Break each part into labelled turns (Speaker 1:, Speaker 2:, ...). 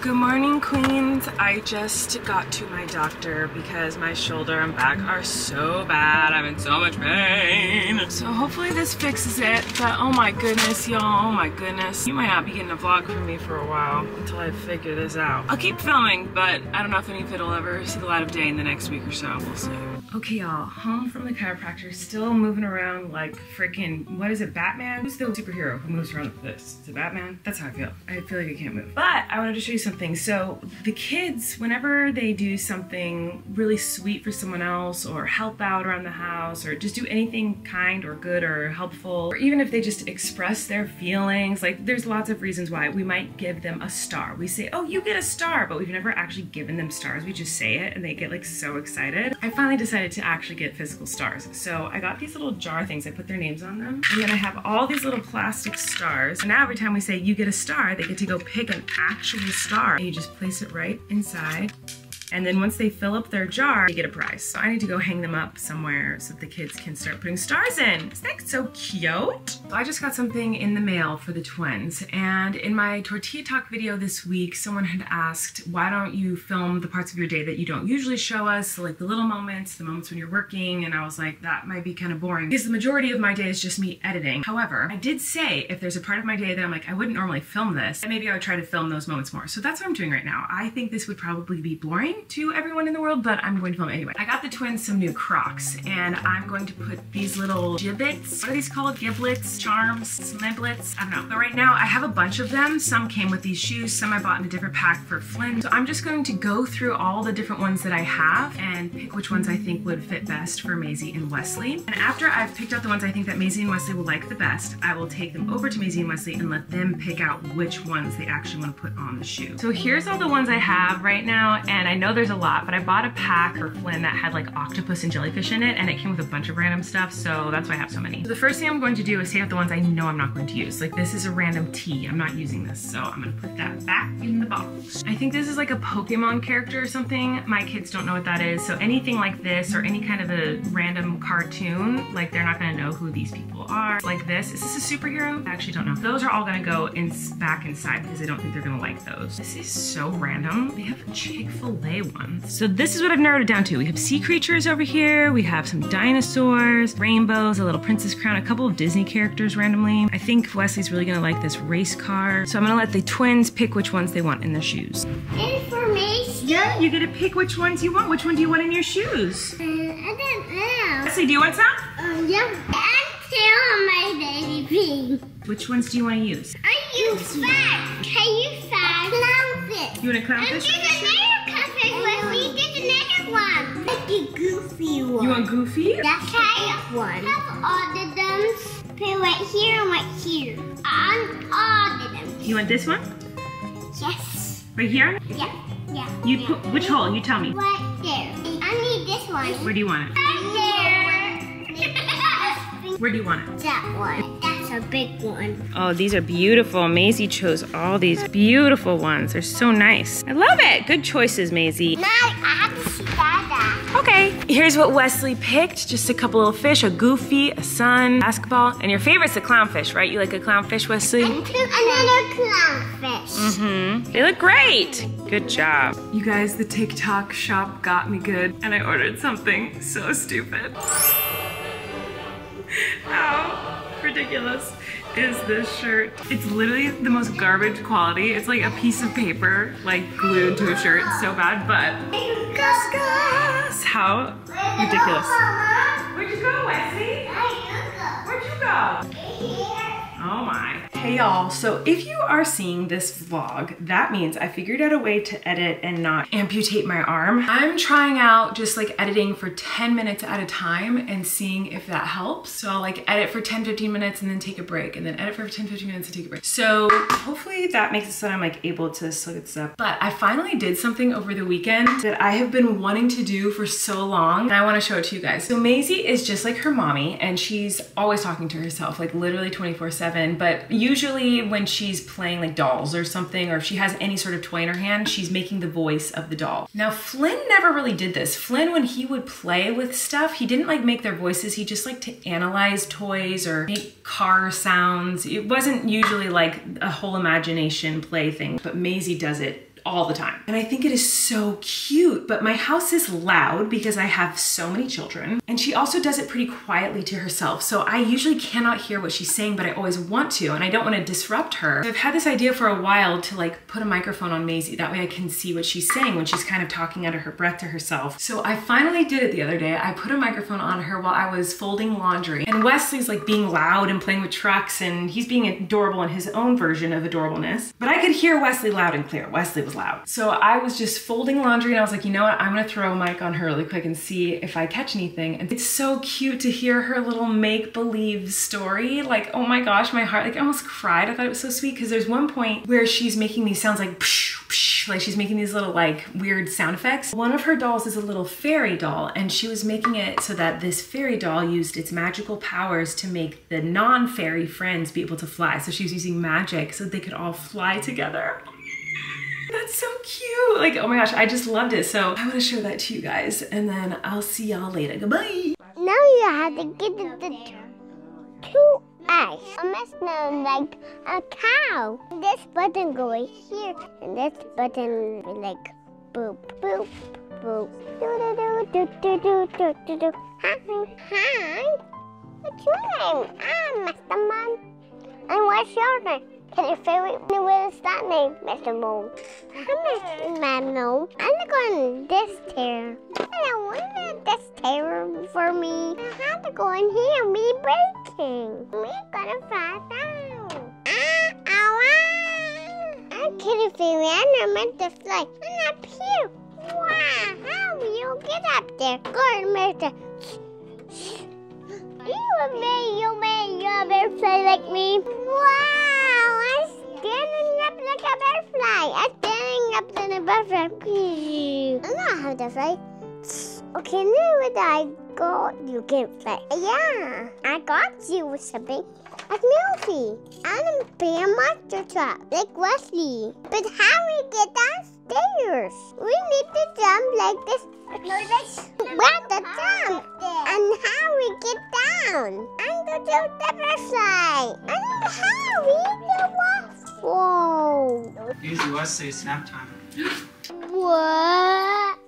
Speaker 1: Good morning, queens. I just got to my doctor because my shoulder and back are so bad. I'm in so much pain. So hopefully this fixes it, but oh my goodness, y'all, oh my goodness. You might not be getting a vlog from me for a while until I figure this out. I'll keep filming, but I don't know if any of it will ever see the light of day in the next week or so. We'll see. Okay, y'all, home from the chiropractor, still moving around like freaking, what is it, Batman? Who's the superhero who moves around like this? Is it Batman? That's how I feel. I feel like I can't move. But I wanted to show you something. So the kids, whenever they do something really sweet for someone else or help out around the house or just do anything kind or good or helpful, or even if they just express their feelings, like there's lots of reasons why we might give them a star. We say, oh, you get a star, but we've never actually given them stars. We just say it and they get like so excited. I finally decided to actually get physical stars. So I got these little jar things, I put their names on them, and then I have all these little plastic stars. And now every time we say you get a star, they get to go pick an actual star. And you just place it right inside. And then once they fill up their jar, they get a prize. So I need to go hang them up somewhere so that the kids can start putting stars in. Isn't that so cute? So I just got something in the mail for the twins. And in my tortilla talk video this week, someone had asked, why don't you film the parts of your day that you don't usually show us? So like the little moments, the moments when you're working. And I was like, that might be kind of boring because the majority of my day is just me editing. However, I did say if there's a part of my day that I'm like, I wouldn't normally film this, then maybe I would try to film those moments more. So that's what I'm doing right now. I think this would probably be boring to everyone in the world, but I'm going to film it anyway. I got the twins some new Crocs, and I'm going to put these little giblets, what are these called? Giblets, charms, smiblets, I don't know. But right now I have a bunch of them. Some came with these shoes, some I bought in a different pack for Flynn. So I'm just going to go through all the different ones that I have and pick which ones I think would fit best for Maisy and Wesley. And after I've picked out the ones I think that Maisy and Wesley will like the best, I will take them over to Maisy and Wesley and let them pick out which ones they actually want to put on the shoe. So here's all the ones I have right now, and I know there's a lot, but I bought a pack for Flynn that had like octopus and jellyfish in it, and it came with a bunch of random stuff, so that's why I have so many. So the first thing I'm going to do is take out the ones I know I'm not going to use. Like this is a random tea, I'm not using this, so I'm gonna put that back in the box. I think this is like a Pokemon character or something. My kids don't know what that is, so anything like this or any kind of a random cartoon, like they're not gonna know who these people are. Like this, is this a superhero? I actually don't know. Those are all gonna go back inside because I don't think they're gonna like those. This is so random. They have a Chick-fil-A one. So this is what I've narrowed it down to. We have sea creatures over here, we have some dinosaurs, rainbows, a little princess crown, a couple of Disney characters randomly. I think Wesley's really gonna like this race car. So I'm gonna let the twins pick which ones they want in their shoes.
Speaker 2: Information?
Speaker 1: Yeah, you get to pick which ones you want. Which one do you want in your shoes?
Speaker 2: I don't know.
Speaker 1: Wesley, do you want some?
Speaker 2: Yeah. I'm still on my baby pink.
Speaker 1: Which ones do you want to use?
Speaker 2: I use 5. I use 5. Clownfish.
Speaker 1: You want a clownfish?
Speaker 2: And there's another clownfish with me. There's another one. Like a goofy one.
Speaker 1: You want Goofy?
Speaker 2: That's kind one. I have all of them. Put right here and right here. On all of them.
Speaker 1: You want this one?
Speaker 2: Yes.
Speaker 1: Right here?
Speaker 2: Yeah. Yeah.
Speaker 1: You put which hole? You tell me.
Speaker 2: Right there. I need this one.
Speaker 1: Where do you want it?
Speaker 2: Right there.
Speaker 1: Where do you want it?
Speaker 2: That one. That's a big one.
Speaker 1: Oh, these are beautiful. Maisy chose all these beautiful ones. They're so nice. I love it. Good choices, Maisy.
Speaker 2: Now I have to see Dada.
Speaker 1: Okay, here's what Wesley picked. Just a couple little fish, a Goofy, a sun, basketball. And your favorite's the clownfish, right? You like a clownfish, Wesley?
Speaker 2: And another clownfish.
Speaker 1: Mm-hmm. They look great. Good job. You guys, the TikTok shop got me good, and I ordered something so stupid. How ridiculous is this shirt? It's literally the most garbage quality. It's like a piece of paper, like glued to a shirt. It's so bad, but discuss. How ridiculous. Where'd you go, Wesley? Where'd you go? Oh my. Hey y'all, so if you are seeing this vlog, that means I figured out a way to edit and not amputate my arm. I'm trying out just like editing for 10 minutes at a time and seeing if that helps. So I'll like edit for 10-15 minutes and then take a break, and then edit for 10-15 minutes and take a break. So hopefully that makes it so that I'm like able to slow this up. But I finally did something over the weekend that I have been wanting to do for so long, and I want to show it to you guys. So Maisy is just like her mommy, and she's always talking to herself, like literally 24/7, but usually when she's playing like dolls or something, or if she has any sort of toy in her hand, she's making the voice of the doll. Now Flynn never really did this. Flynn, when he would play with stuff, he didn't like make their voices. He just liked to analyze toys or make car sounds. It wasn't usually like a whole imagination play thing, but Maisy does it all the time. And I think it is so cute, but my house is loud because I have so many children. And she also does it pretty quietly to herself. So I usually cannot hear what she's saying, but I always want to, and I don't want to disrupt her. So I've had this idea for a while to like put a microphone on Maisy. That way I can see what she's saying when she's kind of talking under her breath to herself. So I finally did it the other day. I put a microphone on her while I was folding laundry. And Wesley's like being loud and playing with trucks, and he's being adorable in his own version of adorableness. But I could hear Wesley loud and clear. Wesley was loud. So I was just folding laundry and I was like, you know what? I'm gonna throw a mic on her really quick and see if I catch anything. And it's so cute to hear her little make-believe story. Like, oh my gosh, my heart, like I almost cried. I thought it was so sweet because there's one point where she's making these sounds like psh, psh, like she's making these little like weird sound effects. One of her dolls is a little fairy doll, and she was making it so that this fairy doll used its magical powers to make the non-fairy friends be able to fly. So she was using magic so they could all fly together. That's so cute. Like, oh my gosh, I just loved it. So I want to show that to you guys, and then I'll see y'all later. Goodbye.
Speaker 2: Now you have to get the two eyes. Almost known like a cow. This button go right here, and this button like boop, boop, boop. Do do do do do do do do. Hi. What's your name? I'm Mr. Moon. And what's your name? Can your favorite what is that name, Mr. Moon? I'm Mr. Moon. I'm going this chair. I don't want this chair for me. I have to go in here and be breaking. We're gonna fly down. I'm Kitty Fairy and I'm meant to fly. I'm up here. Wow, how will you get up there? Go ahead, Mr. You better fly like me. Wow, I'm standing up like a butterfly. I'm standing up like a butterfly. I know how to fly. Okay, now when I go, you can fly. Yeah, I got you with something. Like Milky. I'm a bear monster trap, like Wesley. But how we get downstairs? We need to jump like this. We have to jump. And how we get down? I'm going to butterfly. I don't know how we do waffle.
Speaker 3: Easy, Wesley, it's nap time.
Speaker 2: What?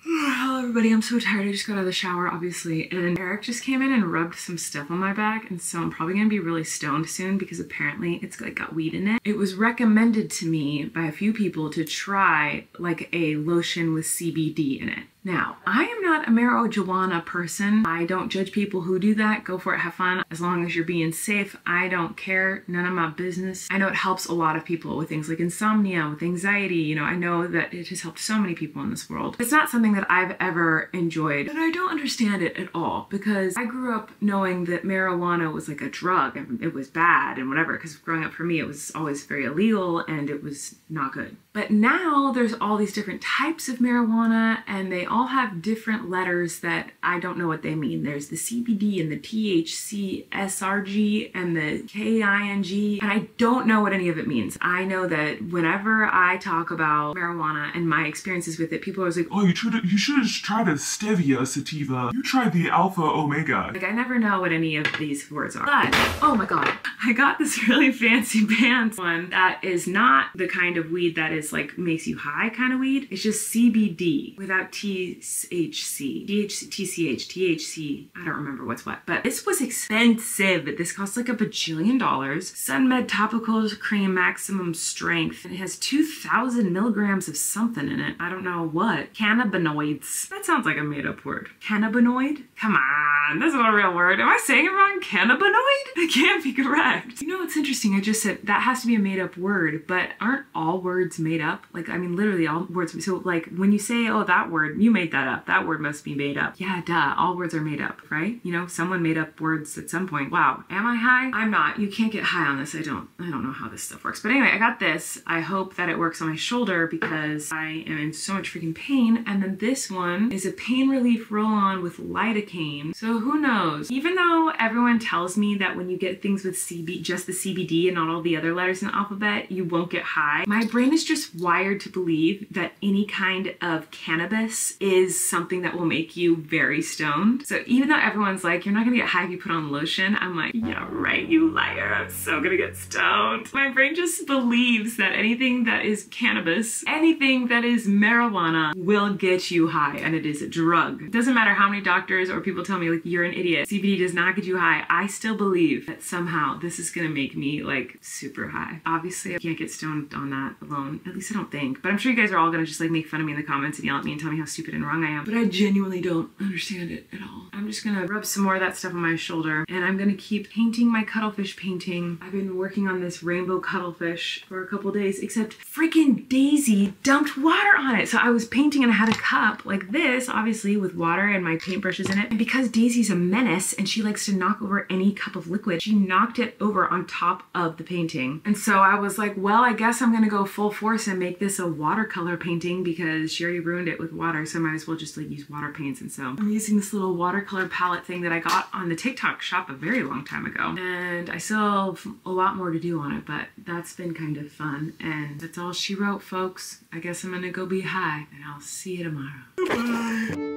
Speaker 1: Hello everybody, I'm so tired. I just got out of the shower, obviously, and Eric just came in and rubbed some stuff on my back, and so I'm probably gonna be really stoned soon because apparently it's like got weed in it. It was recommended to me by a few people to try like a lotion with CBD in it. Now, I am not a marijuana person. I don't judge people who do that. Go for it, have fun. As long as you're being safe, I don't care. None of my business. I know it helps a lot of people with things like insomnia, with anxiety. You know, I know that it has helped so many people in this world. It's not something that I've ever enjoyed, and I don't understand it at all because I grew up knowing that marijuana was like a drug and it was bad and whatever, because growing up for me, it was always very illegal and it was not good. But now there's all these different types of marijuana and they all have different letters that I don't know what they mean. There's the CBD and the THC, SRG and the KING, and I don't know what any of it means. I know that whenever I talk about marijuana and my experiences with it, people are always like,
Speaker 4: oh, you should have tried a stevia sativa. You tried the alpha omega.
Speaker 1: Like, I never know what any of these words are. But, oh my god, I got this really fancy pants one that is not the kind of weed that is like makes you high kind of weed. It's just CBD without THC, THC, I don't remember what's what, but this was expensive. This cost like $1 bajillion. Sunmed Topical Cream Maximum Strength. It has 2,000 milligrams of something in it. I don't know what. Cannabinoids. That sounds like a made up word. Cannabinoid? Come on, that's not a real word. Am I saying it wrong? Cannabinoid? That can't be correct. You know what's interesting? I just said that has to be a made up word, but aren't all words made up? Like, I mean, literally all words. So like when you say, oh, that word, you made that up. That word must be made up. Yeah, duh. All words are made up, right? You know, someone made up words at some point. Wow. Am I high? I'm not. You can't get high on this. I don't know how this stuff works. But anyway, I got this. I hope that it works on my shoulder because I am in so much freaking pain. And then this one is a pain relief roll-on with lidocaine. So So who knows? Even though everyone tells me that when you get things with just the CBD and not all the other letters in the alphabet, you won't get high, my brain is just wired to believe that any kind of cannabis is something that will make you very stoned. So even though everyone's like, you're not gonna get high if you put on lotion, I'm like, yeah, right, you liar, I'm so gonna get stoned. My brain just believes that anything that is cannabis, anything that is marijuana will get you high, and it is a drug. It doesn't matter how many doctors or people tell me like, you're an idiot, CBD does not get you high. I still believe that somehow this is gonna make me like super high. Obviously I can't get stoned on that alone, at least I don't think, but I'm sure you guys are all gonna just like make fun of me in the comments and yell at me and tell me how stupid and wrong I am, but I genuinely don't understand it at all. I'm just gonna rub some more of that stuff on my shoulder, and I'm gonna keep painting my cuttlefish painting. I've been working on this rainbow cuttlefish for a couple days, except freaking Daisy dumped water on it. So I was painting and I had a cup like this, obviously with water and my paintbrushes in it, and because Daisy's a menace and she likes to knock over any cup of liquid, she knocked it over on top of the painting. And so I was like, well, I guess I'm gonna go full force and make this a watercolor painting because she already ruined it with water, so I might as well just like use water paints. And so I'm using this little watercolor palette thing that I got on the TikTok shop a very long time ago, and I still have a lot more to do on it, but that's been kind of fun. And that's all she wrote, folks. I guess I'm gonna go be high, and I'll see you tomorrow. Bye.